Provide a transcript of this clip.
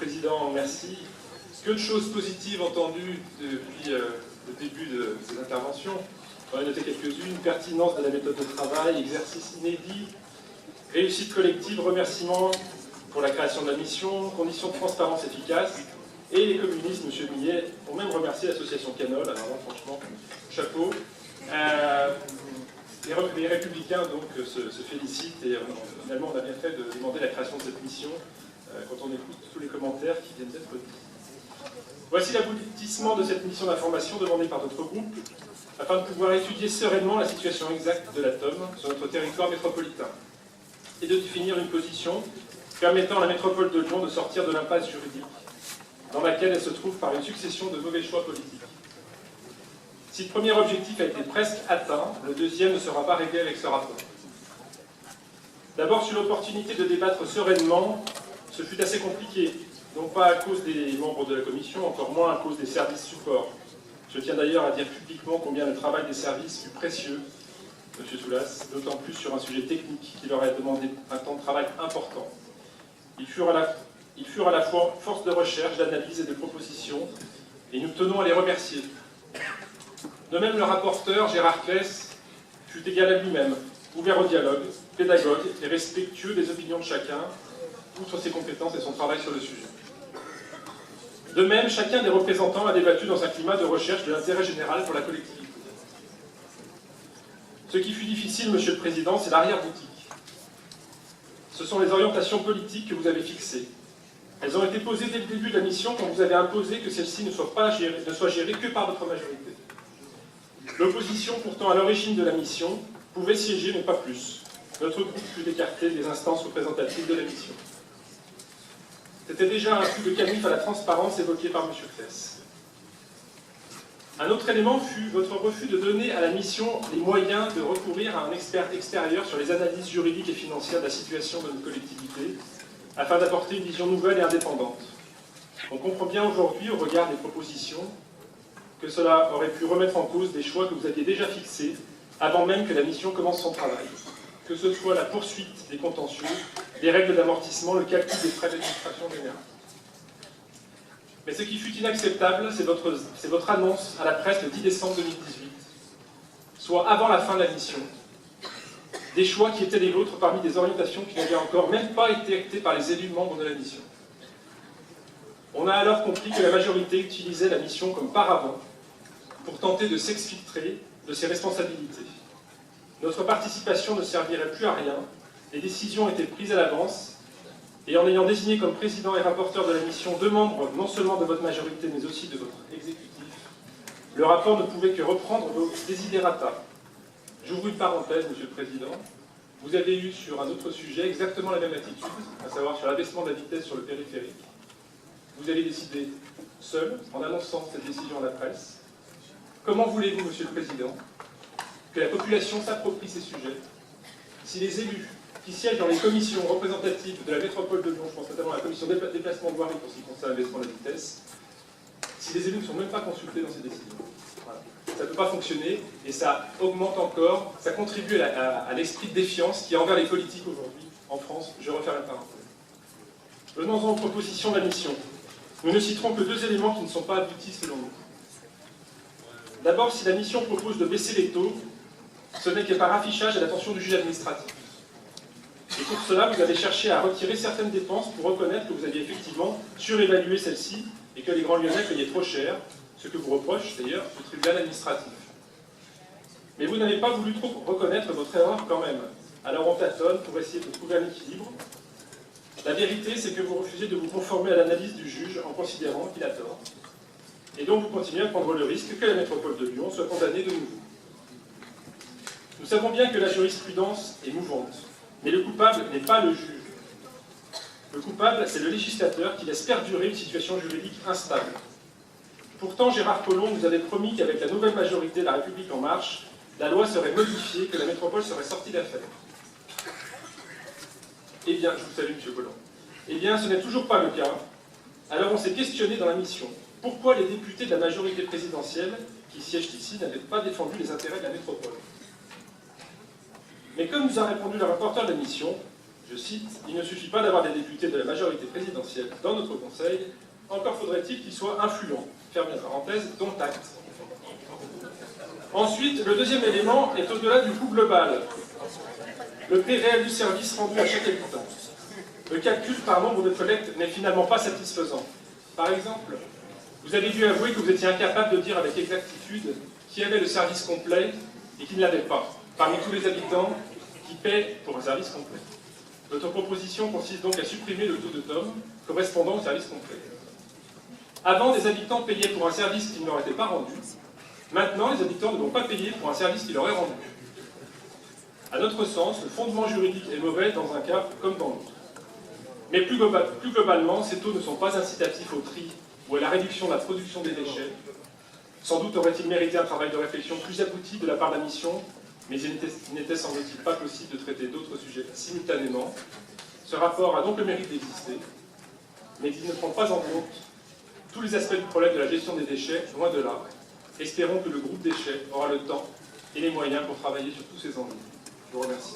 Président, merci. Que de choses positives entendues depuis le début de ces interventions. On va noter quelques-unes. Pertinence de la méthode de travail, exercice inédit, réussite collective, remerciements pour la création de la mission, conditions de transparence efficaces. Et les communistes, M. Millet, ont même remercié l'association Canol. Alors là, franchement, chapeau. Les Républicains donc se félicitent et finalement on a bien fait de demander la création de cette mission quand on écoute tous les commentaires qui viennent d'être dits. Voici l'aboutissement de cette mission d'information demandée par notre groupe afin de pouvoir étudier sereinement la situation exacte de l'atome sur notre territoire métropolitain et de définir une position permettant à la métropole de Lyon de sortir de l'impasse juridique dans laquelle elle se trouve par une succession de mauvais choix politiques. Si le premier objectif a été presque atteint, le deuxième ne sera pas réglé avec ce rapport. D'abord, sur l'opportunité de débattre sereinement, ce fut assez compliqué, non pas à cause des membres de la commission, encore moins à cause des services supports. Je tiens d'ailleurs à dire publiquement combien le travail des services fut précieux, M. Soulas, d'autant plus sur un sujet technique qui leur a demandé un temps de travail important. Ils furent à la fois force de recherche, d'analyse et de proposition, et nous tenons à les remercier. De même, le rapporteur, Gérard Claes, fut égal à lui-même, ouvert au dialogue, pédagogue et respectueux des opinions de chacun, outre ses compétences et son travail sur le sujet. De même, chacun des représentants a débattu dans un climat de recherche de l'intérêt général pour la collectivité. Ce qui fut difficile, Monsieur le Président, c'est l'arrière-boutique. Ce sont les orientations politiques que vous avez fixées. Elles ont été posées dès le début de la mission quand vous avez imposé que celle-ci ne soit gérée que par votre majorité. L'opposition, pourtant à l'origine de la mission, pouvait siéger, mais pas plus. Notre groupe fut écarté des instances représentatives de la mission. C'était déjà un coup de canif à la transparence évoqué par M. Claes. Un autre élément fut votre refus de donner à la mission les moyens de recourir à un expert extérieur sur les analyses juridiques et financières de la situation de notre collectivité, afin d'apporter une vision nouvelle et indépendante. On comprend bien aujourd'hui, au regard des propositions, que cela aurait pu remettre en cause des choix que vous aviez déjà fixés avant même que la mission commence son travail, que ce soit la poursuite des contentieux, les règles d'amortissement, le calcul des frais d'administration générale. Mais ce qui fut inacceptable, c'est votre annonce à la presse le 10 décembre 2018, soit avant la fin de la mission, des choix qui étaient les vôtres parmi des orientations qui n'avaient encore même pas été actées par les élus membres de la mission. On a alors compris que la majorité utilisait la mission comme paravent pour tenter de s'exfiltrer de ses responsabilités. Notre participation ne servirait plus à rien, les décisions étaient prises à l'avance, et en ayant désigné comme président et rapporteur de la mission deux membres non seulement de votre majorité, mais aussi de votre exécutif, le rapport ne pouvait que reprendre vos desiderata. J'ouvre une parenthèse, Monsieur le Président. Vous avez eu sur un autre sujet exactement la même attitude, à savoir sur l'abaissement de la vitesse sur le périphérique. Vous avez décidé seul, en annonçant cette décision à la presse. Comment voulez-vous, Monsieur le Président, que la population s'approprie ces sujets si les élus qui siègent dans les commissions représentatives de la métropole de Lyon, je pense notamment à la commission déplacement de voirie pour ce qui concerne l'abaissement de la vitesse, si les élus ne sont même pas consultés dans ces décisions? Voilà. Ça ne peut pas fonctionner et ça augmente encore, ça contribue à l'esprit de défiance qui est envers les politiques aujourd'hui en France. Je referme la parenthèse. Venons-en aux propositions de la mission. Nous ne citerons que deux éléments qui ne sont pas aboutis selon nous. D'abord, si la mission propose de baisser les taux, ce n'est que par affichage à l'attention du juge administratif. Et pour cela, vous avez cherché à retirer certaines dépenses pour reconnaître que vous aviez effectivement surévalué celles-ci et que les Grands Lyonnais payaient trop cher, ce que vous reproche d'ailleurs le tribunal administratif. Mais vous n'avez pas voulu trop reconnaître votre erreur quand même. Alors on tâtonne pour essayer de trouver un équilibre. La vérité, c'est que vous refusez de vous conformer à l'analyse du juge en considérant qu'il a tort. Et donc vous continuez à prendre le risque que la métropole de Lyon soit condamnée de nouveau. Nous savons bien que la jurisprudence est mouvante, mais le coupable n'est pas le juge. Le coupable, c'est le législateur qui laisse perdurer une situation juridique instable. Pourtant, Gérard Collomb nous avait promis qu'avec la nouvelle majorité de La République En Marche, la loi serait modifiée, que la métropole serait sortie d'affaire. Eh bien, je vous salue, M. Collomb. Eh bien, ce n'est toujours pas le cas. Alors on s'est questionné dans la mission. Pourquoi les députés de la majorité présidentielle, qui siègent ici, n'avaient pas défendu les intérêts de la métropole? Mais comme nous a répondu le rapporteur de la mission, Je cite, « Il ne suffit pas d'avoir des députés de la majorité présidentielle dans notre Conseil, encore faudrait-il qu'ils soient influents. » Ferme la parenthèse, dont acte. Ensuite, le deuxième élément est au-delà du coût global. Le prix réel du service rendu à chaque habitant. Le calcul par nombre de collectes n'est finalement pas satisfaisant. Par exemple, vous avez dû avouer que vous étiez incapable de dire avec exactitude qui avait le service complet et qui ne l'avait pas, parmi tous les habitants qui paient pour un service complet. Notre proposition consiste donc à supprimer le taux de TOM correspondant au service complet. Avant, des habitants payaient pour un service qui ne leur était pas rendu. Maintenant, les habitants ne vont pas payer pour un service qui leur est rendu. À notre sens, le fondement juridique est mauvais dans un cas comme dans l'autre. Mais plus globalement, ces taux ne sont pas incitatifs au tri ou à la réduction de la production des déchets. Sans doute aurait-il mérité un travail de réflexion plus abouti de la part de la mission, mais il n'était semble-t-il pas possible de traiter d'autres sujets simultanément. Ce rapport a donc le mérite d'exister, mais il ne prend pas en compte tous les aspects du problème de la gestion des déchets, loin de là. Espérons que le groupe déchets aura le temps et les moyens pour travailler sur tous ces enjeux. Je vous remercie.